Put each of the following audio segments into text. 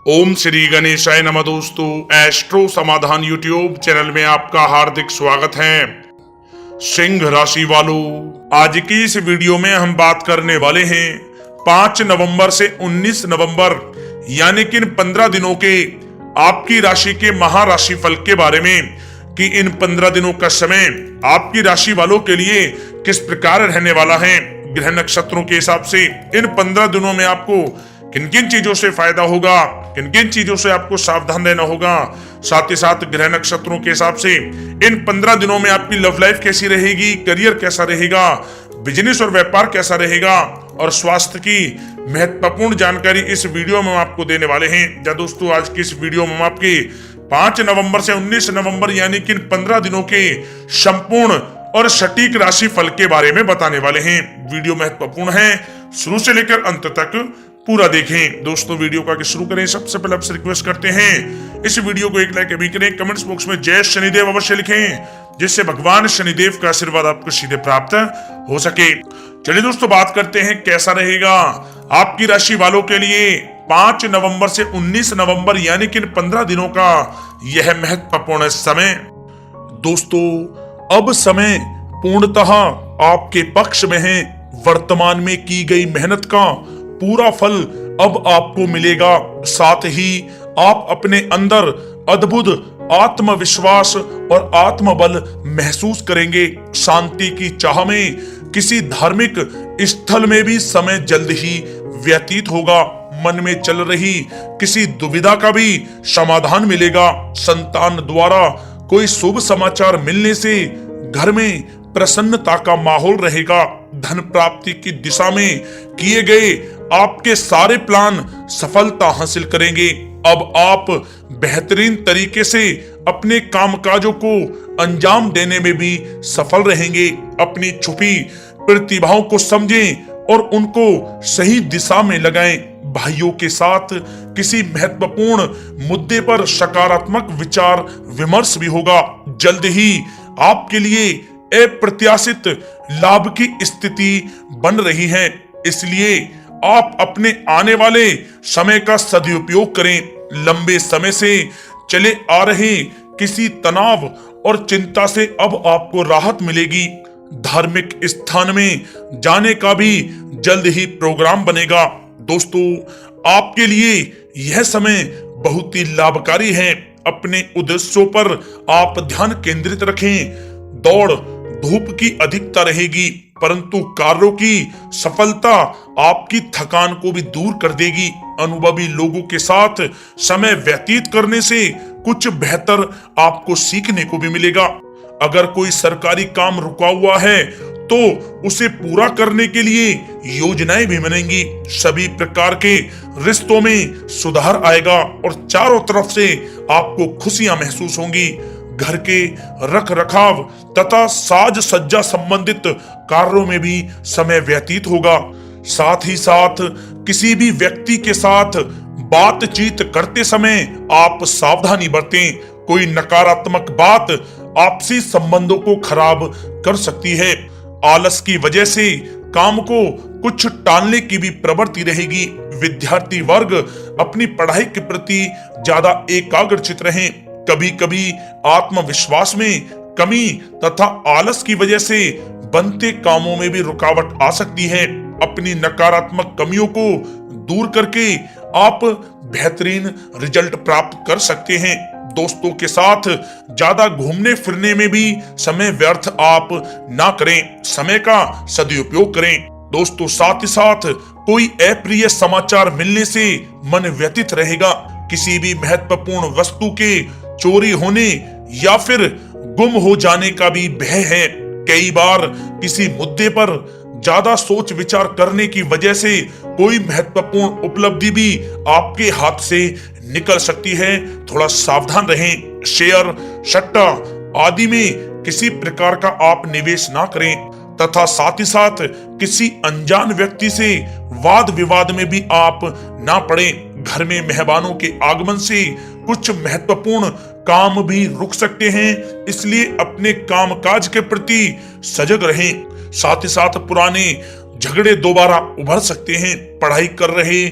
ओम श्री गणेशाय नमः। दोस्तों, एस्ट्रो समाधान यूट्यूब चैनल में आपका हार्दिक स्वागत है। सिंह राशि वालों, आज की इस वीडियो में हम बात करने वाले हैं 5 नवंबर से 19 नवंबर यानी कि इन 15 दिनों के आपकी राशि के महाराशि फल के बारे में कि इन 15 दिनों का समय आपकी राशि वालों के लिए किस प्रकार रहने वाला है। ग्रह नक्षत्रों के हिसाब से इन 15 दिनों में आपको किन किन चीजों से फायदा होगा, किन किन चीजों से आपको सावधान रहना होगा, साथ ही साथ ग्रह नक्षत्रों के हिसाब से इन 15 दिनों में आपकी लव लाइफ कैसी रहेगी, करियर कैसा रहेगा, बिजनेस और व्यापार कैसा रहेगा और स्वास्थ्य की महत्वपूर्ण जानकारी इस वीडियो में हम आपको देने वाले हैं। जा दोस्तों, आज की इस वीडियो में हम आपके 5 नवंबर से 19 नवंबर यानी कि इन 15 दिनों के संपूर्ण और सटीक राशि फल के बारे में बताने वाले हैं। वीडियो महत्वपूर्ण है, शुरू से लेकर अंत तक पूरा देखें। दोस्तों, वीडियो को आगे शुरू करें सबसे पहले आपसे रिक्वेस्ट करते हैं इस वीडियो को एक लाइक अभी करें, कमेंट्स बॉक्स में जय शनिदेव अवश्य लिखें, जिससे भगवान शनिदेव का आशीर्वाद आपको सीधे प्राप्त हो सके। चलिए दोस्तों, बात करते हैं कैसा रहेगा आपकी राशि वालों के लिए 5 नवंबर से 19 नवंबर यानी कि इन 15 दिनों का यह महत्वपूर्ण समय। दोस्तों, अब समय पूर्णतः आपके पक्ष में है। वर्तमान में की गई मेहनत का पूरा फल अब आपको मिलेगा। साथ ही आप अपने अंदर अद्भुत आत्मविश्वास और आत्मबल महसूस करेंगे। शांति की चाह में किसी धार्मिक स्थल में भी समय जल्द ही व्यतीत होगा। मन में चल रही किसी दुविधा का भी समाधान मिलेगा। संतान द्वारा कोई शुभ समाचार मिलने से घर में प्रसन्नता का माहौल रहेगा। धन प्राप्ति की दिशा में किए गए आपके सारे प्लान सफलता हासिल करेंगे। अब आप बेहतरीन तरीके से अपने कामकाजों को अंजाम देने में भी सफल रहेंगे। अपनी छुपी प्रतिभाओं को समझें और उनको सही दिशा में लगाएं। भाइयों के साथ किसी महत्वपूर्ण मुद्दे पर सकारात्मक विचार विमर्श भी होगा। जल्द ही आपके लिए अप्रत्याशित लाभ की स्थिति बन रही है, इसलिए आप अपने आने वाले समय का सदुपयोग करें। लंबे समय से चले आ रहे किसी तनाव और चिंता से अब आपको राहत मिलेगी। धार्मिक स्थान में जाने का भी जल्द ही प्रोग्राम बनेगा। दोस्तों, आपके लिए यह समय बहुत ही लाभकारी है। अपने उद्देश्यों पर आप ध्यान केंद्रित रखें। दौड़ धूप की अधिकता रहेगी, परंतु कार्यों की सफलता आपकी थकान को भी दूर कर देगी। अनुभवी लोगों के साथ समय व्यतीत करने से कुछ बेहतर आपको सीखने को भी मिलेगा। अगर कोई सरकारी काम रुका हुआ है तो उसे पूरा करने के लिए योजनाएं भी बनेंगी। सभी प्रकार के रिश्तों में सुधार आएगा और चारों तरफ से आपको खुशियां महसूस होंगी। घर के रख रखाव तथा साज सज्जा संबंधित कार्यों में भी समय व्यतीत होगा। साथ ही साथ किसी भी व्यक्ति के साथ बातचीत करते समय आप सावधानी बरतें। कोई नकारात्मक बात आपसी संबंधों को खराब कर सकती है। आलस की वजह से काम को कुछ टालने की भी प्रवृत्ति रहेगी। विद्यार्थी वर्ग अपनी पढ़ाई के प्रति ज्यादा एकाग्रचित रहें। कभी कभी आत्मविश्वास में कमी तथा आलस की वजह से बनते कामों में भी रुकावट आ सकती है। अपनी नकारात्मक कमियों को दूर करके आप बेहतरीन रिजल्ट प्राप्त कर सकते हैं। दोस्तों के साथ ज्यादा घूमने फिरने में भी समय व्यर्थ आप ना करें, समय का सदुपयोग करें। दोस्तों, साथ ही साथ कोई अप्रिय समाचार मिलने से मन व्यतीत रहेगा। किसी भी महत्वपूर्ण वस्तु के चोरी होने या फिर गुम हो जाने का भी भय है। कई बार किसी मुद्दे पर ज्यादा सोच विचार करने की वजह से कोई महत्वपूर्ण उपलब्धि भी आपके हाथ से निकल सकती है। थोड़ा सावधान रहें। शेयर, सट्टा आदि में किसी प्रकार का आप निवेश ना करें तथा साथ ही साथ किसी अनजान व्यक्ति से वाद विवाद में भी आप ना पड़ें। घर में मेहमानों के आगमन से कुछ महत्वपूर्ण काम भी रुक सकते हैं, इसलिए अपने कामकाज के प्रति सजग रहें। साथ ही साथ पुराने झगड़े दोबारा उभर सकते हैं। पढ़ाई कर रहे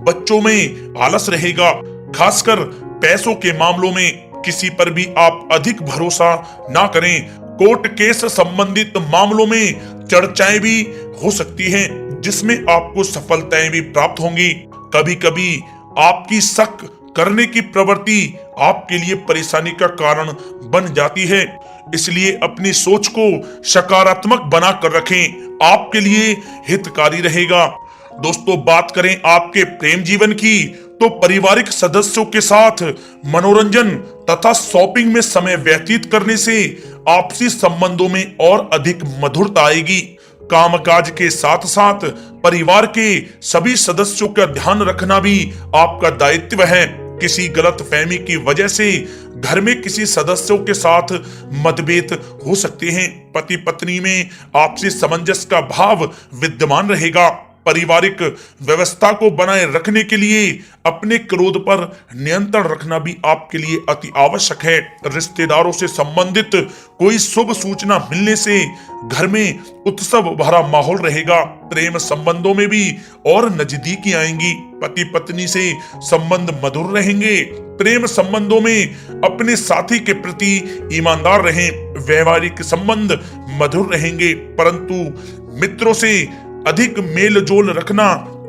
बच्चों में आलस रहेगा। खासकर पैसों के मामलों में किसी पर भी आप अधिक भरोसा ना करें। कोर्ट केस संबंधित मामलों में चर्चाएं भी हो सकती हैं, जिसमें आपको सफलताएं भी प्राप्त होंगी। कभी कभी आपकी शक करने की प्रवृत्ति आपके लिए परेशानी का कारण बन जाती है, इसलिए अपनी सोच को सकारात्मक बनाकर रखें, आपके लिए हितकारी रहेगा। दोस्तों, बात करें आपके प्रेम जीवन की, तो पारिवारिक सदस्यों के साथ मनोरंजन तथा शॉपिंग में समय व्यतीत करने से आपसी संबंधों में और अधिक मधुरता आएगी। कामकाज के साथ साथ परिवार के सभी सदस्यों का ध्यान रखना भी आपका दायित्व है। किसी गलतफहमी की वजह से घर में किसी सदस्यों के साथ मतभेद हो सकते हैं। पति पत्नी में आपसी सामंजस्य का भाव विद्यमान रहेगा। पारिवारिक व्यवस्था को बनाए रखने के लिए अपने क्रोध पर नियंत्रण रखना भी आपके लिए अति आवश्यक है। रिश्तेदारों से संबंधित कोई शुभ सूचना मिलने से घर में उत्सव भरा माहौल रहेगा। प्रेम संबंधों में भी और नजदीकी आएंगी। पति पत्नी से संबंध मधुर रहेंगे। प्रेम संबंधों में अपने साथी के प्रति ईमानदार रहें। वैवाहिक संबंध मधुर रहेंगे, परंतु मित्रों से अधिक मेल जोल रखना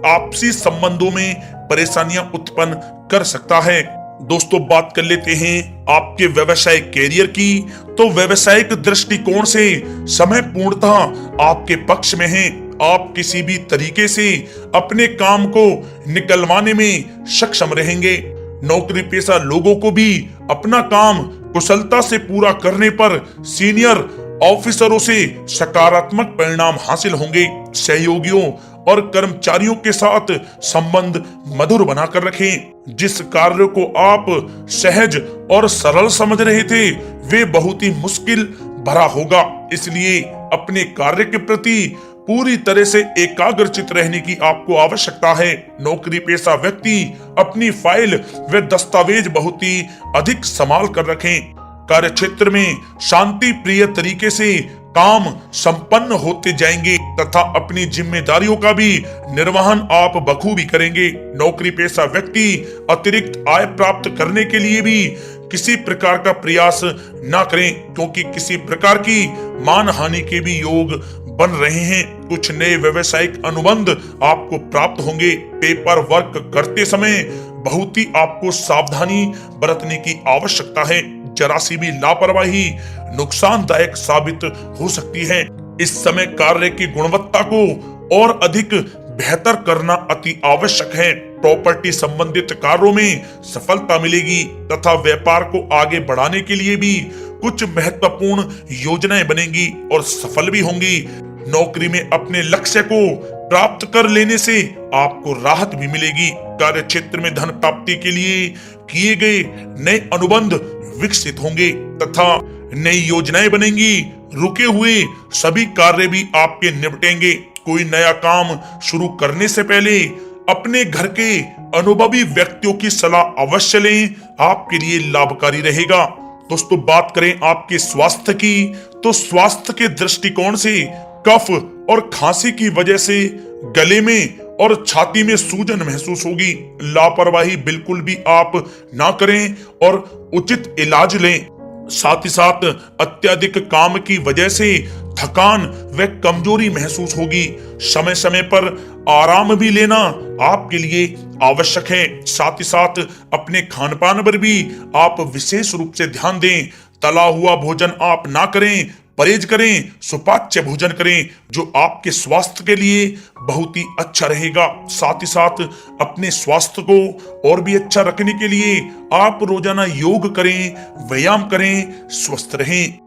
आपसी संबंधों में परेशानियां उत्पन्न कर सकता है। दोस्तों, बात कर लेते हैं आपके व्यवसायिक कैरियर की। तो व्यवसायिक दृष्टिकोण से समय पूर्णतः आपके पक्ष में है। आप किसी भी तरीके से अपने काम को निकलवाने में सक्षम रहेंगे। नौकरी पेशा लोगों को भी अपना काम कुशलता से पूरा करने पर सीनियर ऑफिसरों से सकारात्मक परिणाम हासिल होंगे। सहयोगियों और कर्मचारियों के साथ संबंध मधुर बनाकर रखें। जिस कार्य को आप सहज और सरल समझ रहे थे, वे बहुत ही मुश्किल भरा होगा। इसलिए अपने कार्य के प्रति पूरी तरह से एकाग्रचित रहने की आपको आवश्यकता है। नौकरी पेशा व्यक्ति अपनी फाइल व दस्तावेज बहुत ही अधिक संभाल कर रखें। कार्य क्षेत्र में शांति प्रिय तरीके से काम संपन्न होते जाएंगे तथा अपनी जिम्मेदारियों का भी निर्वहन आप बखूबी करेंगे। नौकरी पेशा व्यक्ति अतिरिक्त आय प्राप्त करने के लिए भी किसी प्रकार का प्रयास न करें, क्योंकि किसी प्रकार की मान हानि के भी योग बन रहे हैं। कुछ नए व्यवसायिक अनुबंध आपको प्राप्त होंगे। पेपर वर्क करते समय बहुत ही आपको सावधानी बरतने की आवश्यकता है। जरा सी भी लापरवाही नुकसानदायक साबित हो सकती है। इस समय कार्य की गुणवत्ता को और अधिक बेहतर करना अति आवश्यक है। प्रॉपर्टी संबंधित कार्यों में सफलता मिलेगी तथा व्यापार को आगे बढ़ाने के लिए भी कुछ महत्वपूर्ण योजनाएं बनेंगी और सफल भी होंगी। नौकरी में अपने लक्ष्य को प्राप्त कर लेने से आपको राहत भी मिलेगी। कार्य क्षेत्र में धन प्राप्ति के लिए किए गए नए अनुबंध विकसित होंगे तथा नई योजनाएं बनेंगी। रुके हुए सभी कार्य भी आपके निपटेंगे। कोई नया काम शुरू करने से पहले अपने घर के अनुभवी व्यक्तियों की सलाह अवश्य लें, आपके लिए लाभकारी रहेगा। दोस्तों, बात करें आपके स्वास्थ्य की, तो स्वास्थ्य के दृष्टिकोण से कफ और खांसी की वजह से गले में और छाती में सूजन महसूस होगी। लापरवाही बिल्कुल भी आप ना करें और उचित इलाज लें। साथ ही साथ अत्यधिक काम की वजह से थकान व कमजोरी महसूस होगी। समय समय पर आराम भी लेना आपके लिए आवश्यक है। साथ ही साथ अपने खान पान पर भी आप विशेष रूप से ध्यान दें। तला हुआ भोजन आप ना करें, परहेज करें, सुपाच्य भोजन करें, जो आपके स्वास्थ्य के लिए बहुत ही अच्छा रहेगा। साथ ही साथ अपने स्वास्थ्य को और भी अच्छा रखने के लिए आप रोजाना योग करें, व्यायाम करें, स्वस्थ रहें।